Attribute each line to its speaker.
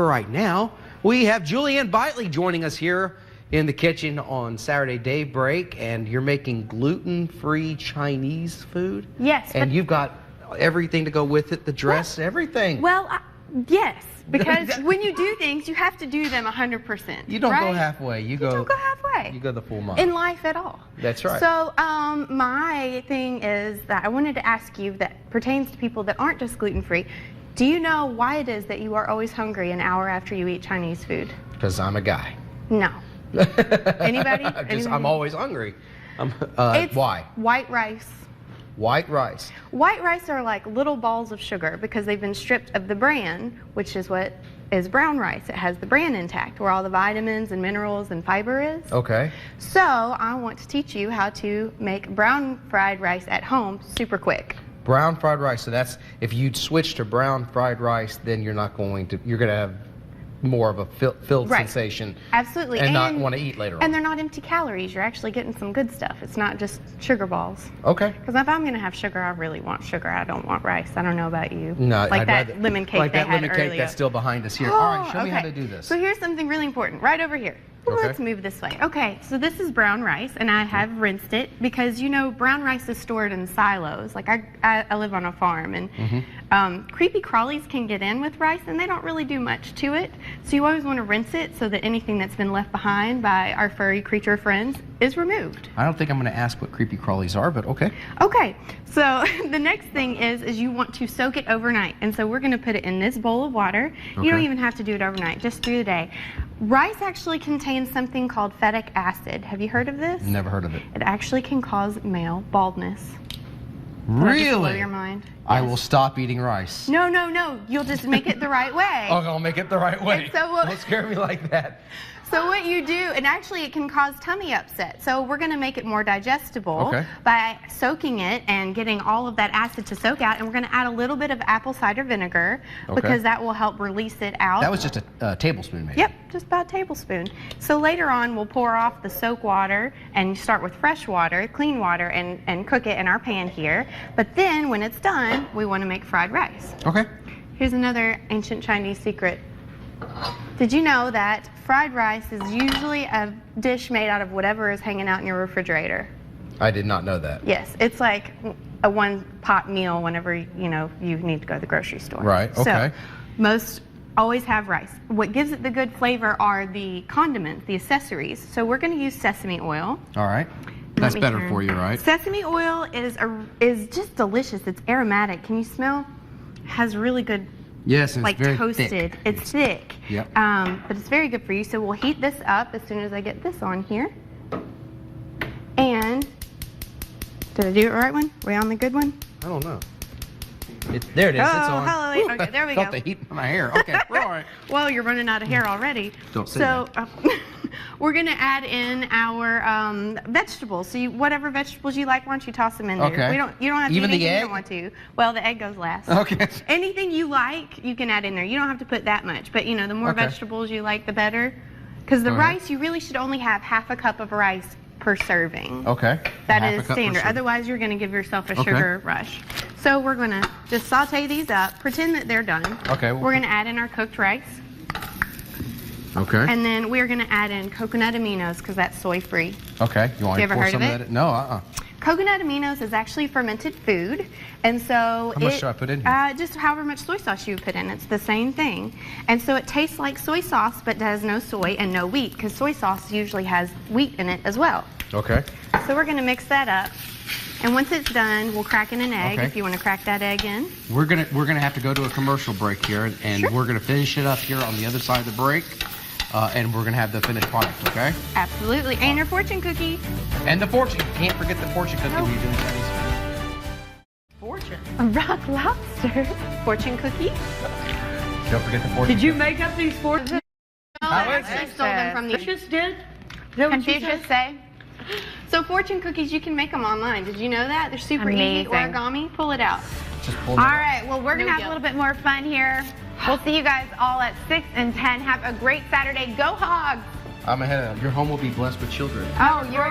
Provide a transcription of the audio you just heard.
Speaker 1: right now, we have Julianne Bitely joining us here in the kitchen on Saturday Daybreak, and you're making gluten-free Chinese food?
Speaker 2: Yes.
Speaker 1: And you've got everything to go with it, the dress, everything.
Speaker 2: Well, yes, because when you do things, you have to do them 100%.
Speaker 1: You don't go halfway. You
Speaker 2: don't go halfway.
Speaker 1: You go the full mile.
Speaker 2: In life at all.
Speaker 1: That's right.
Speaker 2: So my thing is that I wanted to ask you that pertains to people that aren't just gluten-free. Do you know why it is that you are always hungry an hour after you eat Chinese food?
Speaker 1: Because I'm a guy.
Speaker 2: No. Anybody?
Speaker 1: I'm always hungry. Why?
Speaker 2: White rice.
Speaker 1: White rice.
Speaker 2: White rice are like little balls of sugar because they've been stripped of the bran, which is what is brown rice. It has the bran intact, where all the vitamins and minerals and fiber is.
Speaker 1: Okay.
Speaker 2: So I want to teach you how to make brown fried rice at home super quick.
Speaker 1: Brown fried rice. So that's, if you switch to brown fried rice, then you're going to have more of a filled sensation.
Speaker 2: Absolutely.
Speaker 1: And not want to eat later on.
Speaker 2: And they're not empty calories. You're actually getting some good stuff. It's not just sugar balls.
Speaker 1: Okay.
Speaker 2: Because if I'm going to have sugar, I really want sugar. I don't want rice. I don't know about you.
Speaker 1: No,
Speaker 2: like that lemon cake
Speaker 1: like
Speaker 2: they
Speaker 1: that
Speaker 2: had
Speaker 1: lemon
Speaker 2: earlier.
Speaker 1: cake that's still behind us here.
Speaker 2: Oh,
Speaker 1: all right, show me how to do this.
Speaker 2: So here's something really important right over here. Let's move this way. Okay, so this is brown rice, and I have rinsed it because, you know, brown rice is stored in silos. Like, I live on a farm, and creepy crawlies can get in with rice, and they don't really do much to it. So you always want to rinse it so that anything that's been left behind by our furry creature friends is removed.
Speaker 1: I don't think I'm going to ask what creepy crawlies are, but okay.
Speaker 2: Okay, so the next thing is you want to soak it overnight. And so we're going to put it in this bowl of water. Okay. You don't even have to do it overnight, just through the day. Rice actually contains something called phytic acid. Have you heard of this?
Speaker 1: Never heard of it.
Speaker 2: It actually can cause male baldness.
Speaker 1: Really?
Speaker 2: Just blow your mind? Yes.
Speaker 1: I will stop eating rice.
Speaker 2: No, no, no. You'll just make it the right way.
Speaker 1: Oh, I'll make it the right way.
Speaker 2: So
Speaker 1: don't scare me like that.
Speaker 2: So what you do, and actually it can cause tummy upset. So we're going to make it more digestible by soaking it and getting all of that acid to soak out. And we're going to add a little bit of apple cider vinegar because that will help release it out.
Speaker 1: That was just a tablespoon, maybe.
Speaker 2: Yep, just about a tablespoon. So later on, we'll pour off the soak water and start with fresh water, clean water, and cook it in our pan here. But then when it's done, we want to make fried rice.
Speaker 1: Okay.
Speaker 2: Here's another ancient Chinese secret. Did you know that fried rice is usually a dish made out of whatever is hanging out in your refrigerator?
Speaker 1: I did not know that.
Speaker 2: Yes, it's like a one-pot meal whenever you need to go to the grocery store.
Speaker 1: Right, okay.
Speaker 2: So most always have rice. What gives it the good flavor are the condiments, the accessories. So we're going to use sesame oil.
Speaker 1: All right. That's better for you, right?
Speaker 2: Sesame oil is just delicious. It's aromatic. Can you smell? It has really good.
Speaker 1: Yes, and
Speaker 2: like
Speaker 1: it's very
Speaker 2: toasted.
Speaker 1: Thick.
Speaker 2: It's thick.
Speaker 1: Yep.
Speaker 2: But it's very good for you. So we'll heat this up as soon as I get this on here. And did I do it right one? Are we on the good one?
Speaker 1: I don't know. There it is.
Speaker 2: Oh,
Speaker 1: it's on.
Speaker 2: hallelujah. Okay, there we go.
Speaker 1: Felt the heat in my hair. Okay, we're all right.
Speaker 2: Well, you're running out of hair already.
Speaker 1: Don't say that.
Speaker 2: We're going to add in our vegetables. So whatever vegetables you like, why don't you toss them in there?
Speaker 1: Okay.
Speaker 2: You don't have to
Speaker 1: Even
Speaker 2: eat anything
Speaker 1: the egg?
Speaker 2: you don't want to. Well, the egg goes last.
Speaker 1: Okay.
Speaker 2: Anything you like, you can add in there. You don't have to put that much. But, the more vegetables you like, the better. Because the rice, you really should only have half a cup of rice per serving.
Speaker 1: Okay.
Speaker 2: That is standard. Otherwise, you're going to give yourself a sugar rush. So we're going to just saute these up. Pretend that they're done.
Speaker 1: Okay.
Speaker 2: We're going to add in our cooked rice.
Speaker 1: Okay.
Speaker 2: And then we're going to add in coconut aminos because that's soy-free.
Speaker 1: Okay. You want to pour some of that in? No,
Speaker 2: Coconut aminos is actually fermented food, and so
Speaker 1: how much should I put in here?
Speaker 2: Just however much soy sauce you put in. It's the same thing, and so it tastes like soy sauce, but has no soy and no wheat because soy sauce usually has wheat in it as well.
Speaker 1: Okay.
Speaker 2: So we're going to mix that up, and once it's done, we'll crack in an egg if you want to crack that egg in.
Speaker 1: We're gonna have to go to a commercial break here, and we're gonna finish it up here on the other side of the break. And we're going to have the finished product, okay?
Speaker 2: Absolutely. And your fortune cookie.
Speaker 1: And the fortune. You can't forget the fortune cookie when you're doing Chinese food.
Speaker 2: Fortune. A rock lobster. Fortune cookie.
Speaker 1: Don't forget the fortune.
Speaker 3: Did you make up these fortunes?
Speaker 2: No, I actually stole them from the...
Speaker 3: Confucius did?
Speaker 2: Confucius say? So fortune cookies, you can make them online. Did you know that? They're super easy. Origami. Pull it out.
Speaker 1: Just pull it
Speaker 4: out.
Speaker 1: All
Speaker 4: right. Well, we're going to have a little bit more fun here. We'll see you guys all at 6 and 10. Have a great Saturday. Go Hogs!
Speaker 1: I'm ahead of them. Your home will be blessed with children.
Speaker 4: Oh, you're